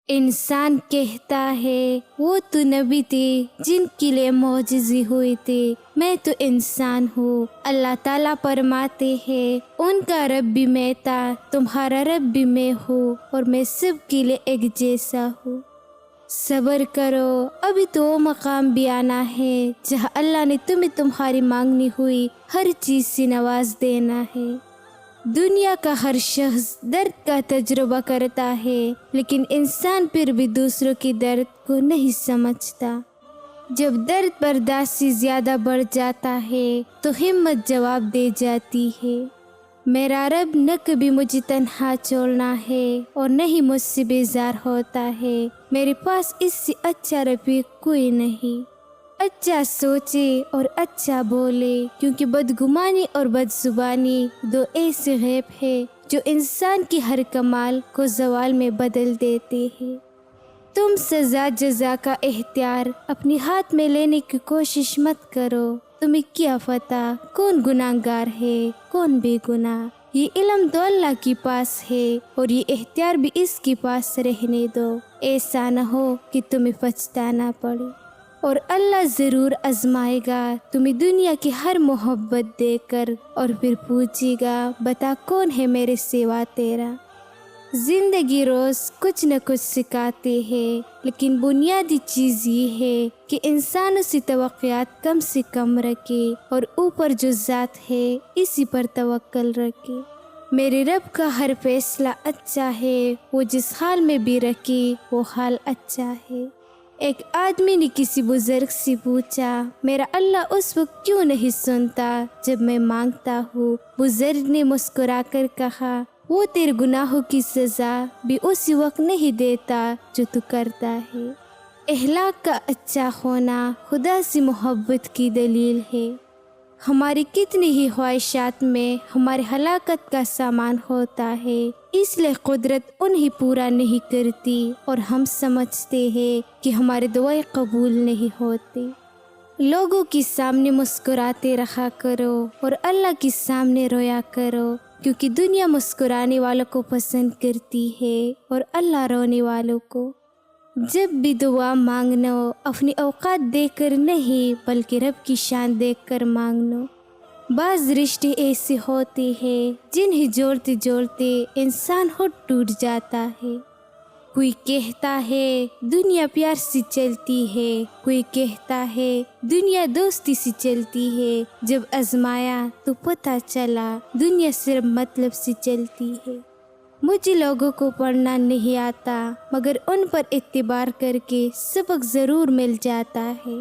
انسان کہتا ہے وہ تو نبی تھے جن کے لیے معجزے ہوئے تھے، میں تو انسان ہوں۔ اللہ تعالیٰ فرماتے ہیں ان کا رب بھی میں تھا، تمہارا رب بھی میں ہوں، اور میں سب کے لیے ایک جیسا ہوں۔ صبر کرو، ابھی تو وہ مقام بھی آنا ہے جہاں اللہ نے تمہیں تمہاری مانگنی ہوئی ہر چیز سے نواز دینا ہے۔ دنیا کا ہر شخص درد کا تجربہ کرتا ہے، لیکن انسان پھر بھی دوسروں کے درد کو نہیں سمجھتا۔ جب درد برداشت سے زیادہ بڑھ جاتا ہے تو ہمت جواب دے جاتی ہے۔ میرا رب نہ کبھی مجھے تنہا چھوڑنا ہے اور نہ ہی مجھ سے بیزار ہوتا ہے۔ میرے پاس اس سے اچھا رفیق کوئی نہیں۔ اچھا سوچے اور اچھا بولے، کیونکہ بدگمانی اور بدزبانی دو ایسے غیب ہیں جو انسان کی ہر کمال کو زوال میں بدل دیتے ہیں۔ تم سزا جزا کا اختیار اپنے ہاتھ میں لینے کی کوشش مت کرو۔ تمہیں کیا پتہ کون گناہگار ہے کون بے گناہ؟ یہ علم تو اللہ کے پاس ہے اور یہ اختیار بھی اس کے پاس رہنے دو۔ ایسا نہ ہو کہ تمہیں پچھتانا پڑے، اور اللہ ضرور آزمائے گا تمہیں دنیا کی ہر محبت دے کر، اور پھر پوچھے گا بتا کون ہے میرے سوا تیرا۔ زندگی روز کچھ نہ کچھ سکھاتے ہیں، لیکن بنیادی چیز یہ ہے کہ انسان اسی توقعات کم سے کم رکھے اور اوپر جو ذات ہے اسی پر توکل رکھے۔ میرے رب کا ہر فیصلہ اچھا ہے، وہ جس حال میں بھی رکھے وہ حال اچھا ہے۔ ایک آدمی نے کسی بزرگ سے پوچھا میرا اللہ اس وقت کیوں نہیں سنتا جب میں مانگتا ہوں؟ بزرگ نے مسکرا کر کہا وہ تیرے گناہوں کی سزا بھی اسی وقت نہیں دیتا جو تو کرتا ہے۔ اخلاق کا اچھا ہونا خدا سے محبت کی دلیل ہے۔ ہماری کتنی ہی خواہشات میں ہماری ہلاکت کا سامان ہوتا ہے، اس لیے قدرت انہیں پورا نہیں کرتی اور ہم سمجھتے ہیں کہ ہماری دعائیں قبول نہیں ہوتی۔ لوگوں کے سامنے مسکراتے رہا کرو اور اللہ کے سامنے رویا کرو، کیونکہ دنیا مسکرانے والوں کو پسند کرتی ہے اور اللہ رونے والوں کو۔ جب بھی دعا مانگنا اپنی اوقات دیکھ کر نہیں بلکہ رب کی شان دیکھ کر مانگنا۔ بعض رشتے ایسے ہوتے ہیں جنہیں جوڑتے جوڑتے انسان خود ٹوٹ جاتا ہے۔ کوئی کہتا ہے دنیا پیار سے چلتی ہے، کوئی کہتا ہے دنیا دوستی سے چلتی ہے۔ جب آزمایا تو پتہ چلا دنیا صرف مطلب سے چلتی ہے۔ مجھے لوگوں کو پڑھنا نہیں آتا، مگر ان پر اعتبار کر کے سبق ضرور مل جاتا ہے۔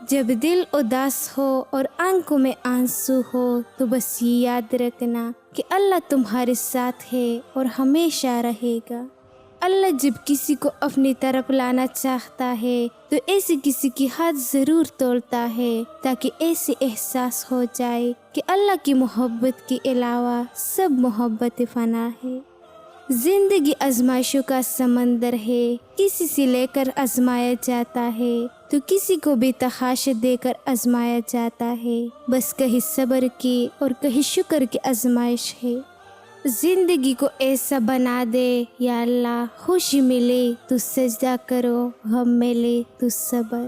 جب دل اداس ہو اور آنکھوں میں آنسو ہو تو بس یہ یاد رکھنا کہ اللہ تمہارے ساتھ ہے اور ہمیشہ رہے گا۔ اللہ جب کسی کو اپنی طرف لانا چاہتا ہے تو ایسے کسی کی ہاتھ ضرور توڑتا ہے، تاکہ ایسے احساس ہو جائے کہ اللہ کی محبت کے علاوہ سب محبت فنا ہے۔ زندگی آزمائشوں کا سمندر ہے، کسی سے لے کر آزمایا جاتا ہے تو کسی کو بھی تحاشا دے کر آزمایا جاتا ہے۔ بس کہیں صبر کی اور کہیں شکر کی آزمائش ہے۔ زندگی کو ایسا بنا دے یا اللہ، خوشی ملے تو سجدہ کرو، غم ملے تو صبر۔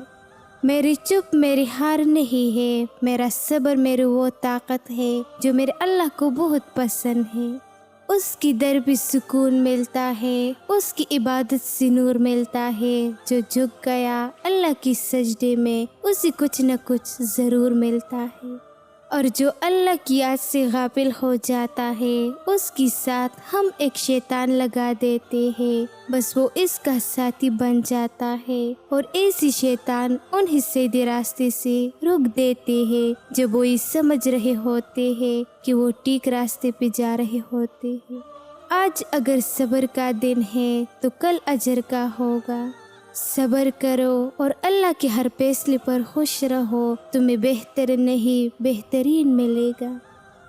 میری چپ میری ہار نہیں ہے، میرا صبر میری وہ طاقت ہے جو میرے اللہ کو بہت پسند ہے۔ اس کی در بھی سکون ملتا ہے، اس کی عبادت سے نور ملتا ہے۔ جو جھک گیا اللہ کی سجدے میں اسے کچھ نہ کچھ ضرور ملتا ہے، اور جو اللہ کی یاد سے غافل ہو جاتا ہے اس کے ساتھ ہم ایک شیطان لگا دیتے ہیں، بس وہ اس کا ساتھی بن جاتا ہے، اور ایسی شیطان انہیں سیدھے راستے سے روک دیتے ہیں جب وہ یہ سمجھ رہے ہوتے ہیں کہ وہ ٹھیک راستے پہ جا رہے ہوتے ہیں۔ آج اگر صبر کا دن ہے تو کل اجر کا ہوگا۔ صبر کرو اور اللہ کے ہر فیصلے پر خوش رہو، تمہیں بہتر نہیں بہترین ملے گا۔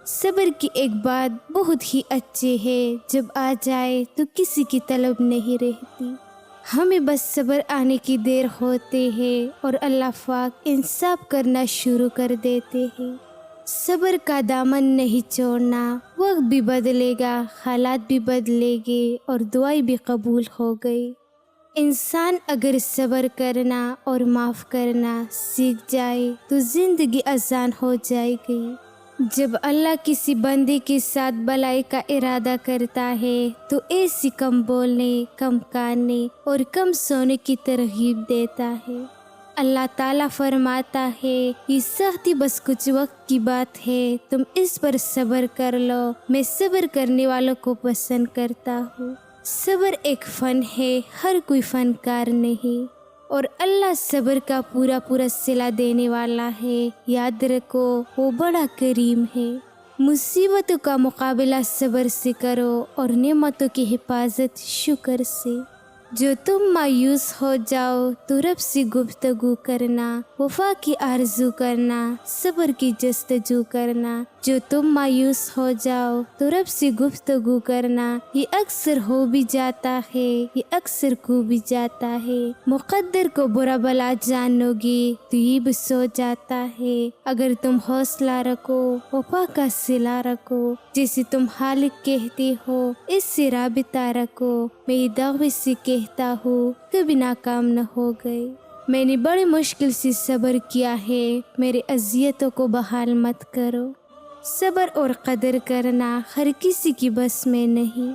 صبر کی ایک بات بہت ہی اچھی ہے، جب آ جائے تو کسی کی طلب نہیں رہتی۔ ہمیں بس صبر آنے کی دیر ہوتے ہے اور اللہ پاک انصاف کرنا شروع کر دیتے ہیں۔ صبر کا دامن نہیں چھوڑنا، وقت بھی بدلے گا، حالات بھی بدلے گے اور دعائیں بھی قبول ہو گئی۔ انسان اگر صبر کرنا اور معاف کرنا سیکھ جائے تو زندگی آسان ہو جائے گی۔ جب اللہ کسی بندے کے ساتھ بھلائی کا ارادہ کرتا ہے تو ایسی کم بولنے، کم کاننے اور کم سونے کی ترغیب دیتا ہے۔ اللہ تعالیٰ فرماتا ہے، یہ سختی بس کچھ وقت کی بات ہے، تم اس پر صبر کر لو، میں صبر کرنے والوں کو پسند کرتا ہوں۔ صبر ایک فن ہے، ہر کوئی فنکار نہیں، اور اللہ صبر کا پورا صلہ دینے والا ہے۔ یاد رکھو وہ بڑا کریم ہے۔ مصیبتوں کا مقابلہ صبر سے کرو اور نعمتوں کی حفاظت شکر سے۔ جو تم مایوس ہو جاؤ تو رب سے گفتگو کرنا، وفا کی آرزو کرنا، صبر کی جستجو کرنا۔ جو تم مایوس ہو جاؤ تو رب سے گفتگو کرنا، یہ اکثر ہو بھی جاتا ہے، یہ اکثر کو بھی جاتا ہے۔ مقدر کو برا بلا جانو گی تو یہ بھی سو جاتا ہے۔ اگر تم حوصلہ رکھو، وفا کا صلہ رکھو، جسے تم خالق کہتے ہو اس سے رابطہ رکھو۔ میں یہ دعوے سے کہتا ہوں، کبھی ناکام نہ ہو گئے۔ میں نے بڑی مشکل سے صبر کیا ہے، میرے اذیتوں کو بحال مت کرو۔ صبر اور قدر کرنا ہر کسی کی بس میں نہیں۔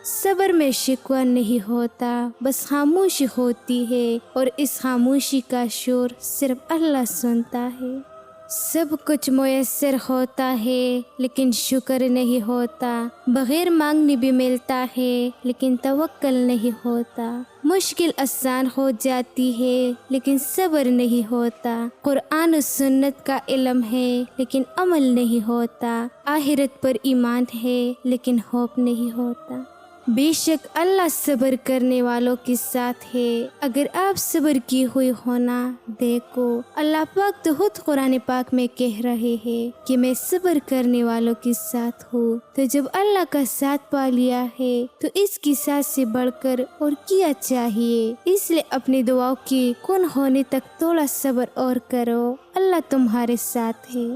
صبر میں شکوہ نہیں ہوتا، بس خاموشی ہوتی ہے، اور اس خاموشی کا شور صرف اللہ سنتا ہے۔ سب کچھ میسر ہوتا ہے لیکن شکر نہیں ہوتا، بغیر مانگنے بھی ملتا ہے لیکن توکل نہیں ہوتا۔ مشکل آسان ہو جاتی ہے لیکن صبر نہیں ہوتا۔ قرآن و سنت کا علم ہے لیکن عمل نہیں ہوتا۔ آخرت پر ایمان ہے لیکن خوف نہیں ہوتا۔ بے شک اللہ صبر کرنے والوں کے ساتھ ہے۔ اگر آپ صبر کیے ہوئے ہونا دیکھو، اللہ پاک تو خود قرآن پاک میں کہہ رہے ہیں کہ میں صبر کرنے والوں کے ساتھ ہوں۔ تو جب اللہ کا ساتھ پا لیا ہے تو اس کی ساتھ سے بڑھ کر اور کیا چاہیے۔ اس لیے اپنی دعاؤں کے کن ہونے تک تھوڑا صبر اور کرو، اللہ تمہارے ساتھ ہے۔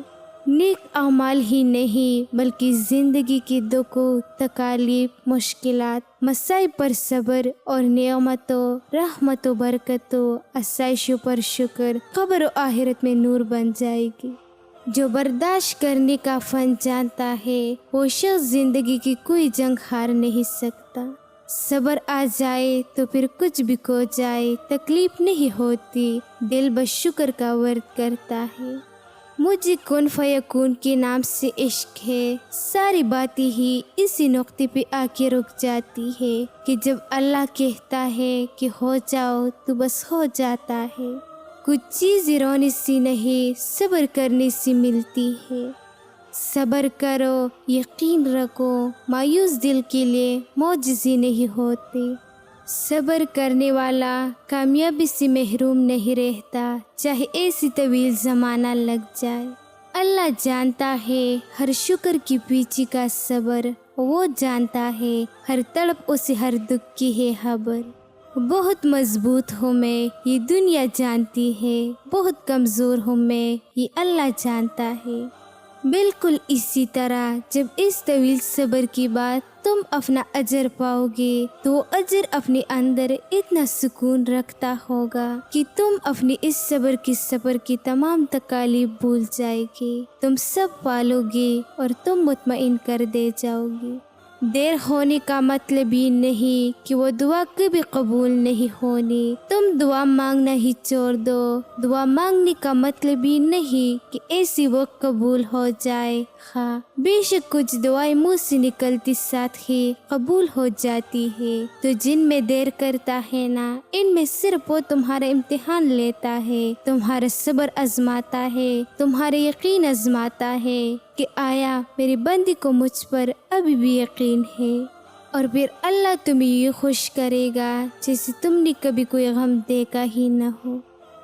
نیک اعمال ہی نہیں بلکہ زندگی کی دکھوں، تکالیف، مشکلات، مصائب پر صبر اور نعمتوں، رحمتوں، برکتوں، آسائشوں پر شکر قبر و آخرت میں نور بن جائے گی۔ جو برداشت کرنے کا فن جانتا ہے وہ شخص زندگی کی کوئی جنگ ہار نہیں سکتا۔ صبر آ جائے تو پھر کچھ بھی ہو جائے تکلیف نہیں ہوتی، دل بس شکر کا ورد کرتا ہے۔ مجھے کن فیکون کے نام سے عشق ہے، ساری باتیں ہی اسی نقطے پہ آ کے رک جاتی ہے کہ جب اللہ کہتا ہے کہ ہو جاؤ تو بس ہو جاتا ہے۔ کچھ چیزیں رونے سے نہیں صبر کرنے سے ملتی ہے۔ صبر کرو، یقین رکھو، مایوس دل کے لیے معجزے نہیں ہوتے۔ صبر کرنے والا کامیابی سے محروم نہیں رہتا، چاہے ایسی طویل زمانہ لگ جائے۔ اللہ جانتا ہے ہر شکر کی پیچھے کا صبر، وہ جانتا ہے ہر تڑپ اسے ہر دکھ کی ہے خبر۔ بہت مضبوط ہوں میں، یہ دنیا جانتی ہے، بہت کمزور ہوں میں، یہ اللہ جانتا ہے۔ بالکل اسی طرح جب اس طویل صبر کی بعد تم اپنا اجر پاؤ گے تو وہ اجر اپنے اندر اتنا سکون رکھتا ہوگا کہ تم اپنی اس صبر کی سفر کی تمام تکالیف بھول جائے گے، تم سب پالو گے اور تم مطمئن کر دے جاؤ گے۔ دیر ہونے کا مطلب یہ نہیں کہ وہ دعا کبھی قبول نہیں ہونی، تم دعا مانگنا ہی چھوڑ دو۔ دعا مانگنے کا مطلب یہ نہیں کہ ایسی وقت قبول ہو جائے، ہاں بے شک کچھ دعائیں منہ سے نکلتی ساتھ ہی قبول ہو جاتی ہے۔ تو جن میں دیر کرتا ہے نا، ان میں صرف وہ تمہارا امتحان لیتا ہے، تمہارا صبر آزماتا ہے، تمہارا یقین آزماتا ہے کہ آیا میری بندی کو مجھ پر ابھی بھی یقین ہے۔ اور پھر اللہ تمہیں یہ خوش کرے گا جیسے تم نے کبھی کوئی غم دیکھا ہی نہ ہو۔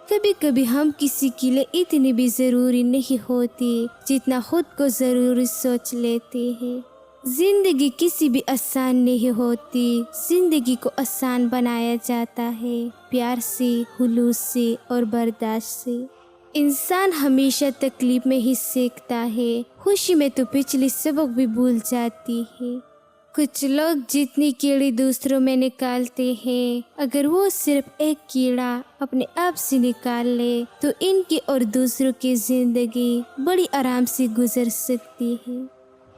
کبھی کبھی ہم کسی کے لیے اتنی بھی ضروری نہیں ہوتی جتنا خود کو ضروری سوچ لیتے ہیں۔ زندگی کسی بھی آسان نہیں ہوتی، زندگی کو آسان بنایا جاتا ہے پیار سے، خلوص سے اور برداشت سے۔ انسان ہمیشہ تکلیف میں ہی سیکھتا ہے، خوشی میں تو پچھلی سبق بھی بھول جاتی ہے۔ کچھ لوگ جتنی کیڑی دوسروں میں نکالتے ہیں، اگر وہ صرف ایک کیڑا اپنے آپ سے نکال لے تو ان کی اور دوسروں کی زندگی بڑی آرام سے گزر سکتی ہے۔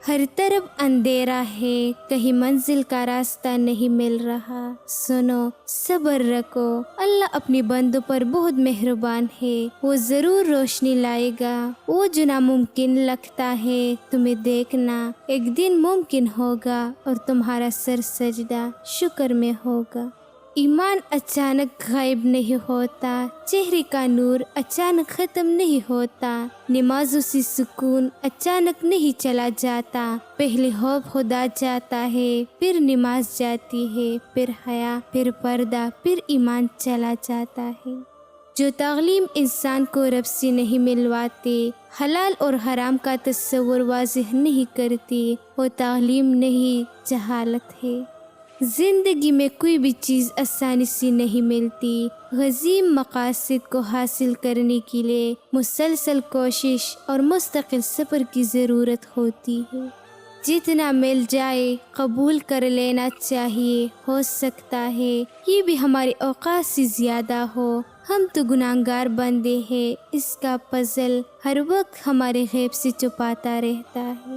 ہر طرف اندھیرا ہے، کہیں منزل کا راستہ نہیں مل رہا۔ سنو، صبر رکھو، اللہ اپنی بندوں پر بہت مہربان ہے، وہ ضرور روشنی لائے گا۔ وہ جو ناممکن لگتا ہے تمہیں دیکھنا ایک دن ممکن ہوگا، اور تمہارا سر سجدہ شکر میں ہوگا۔ ایمان اچانک غائب نہیں ہوتا، چہرے کا نور اچانک ختم نہیں ہوتا، نمازوں سے سکون اچانک نہیں چلا جاتا۔ پہلے خوف خدا جاتا ہے، پھر نماز جاتی ہے، پھر حیا، پھر پردہ، پھر ایمان چلا جاتا ہے۔ جو تعلیم انسان کو رب سے نہیں ملواتی، حلال اور حرام کا تصور واضح نہیں کرتی، وہ تعلیم نہیں، جہالت ہے۔ زندگی میں کوئی بھی چیز آسانی سے نہیں ملتی، عظیم مقاصد کو حاصل کرنے کے لیے مسلسل کوشش اور مستقل صبر کی ضرورت ہوتی ہے۔ جتنا مل جائے قبول کر لینا چاہیے، ہو سکتا ہے یہ بھی ہماری اوقات سے زیادہ ہو، ہم تو گناہگار بندے ہیں، اس کا فضل ہر وقت ہمارے غیب سے چھپاتا رہتا ہے۔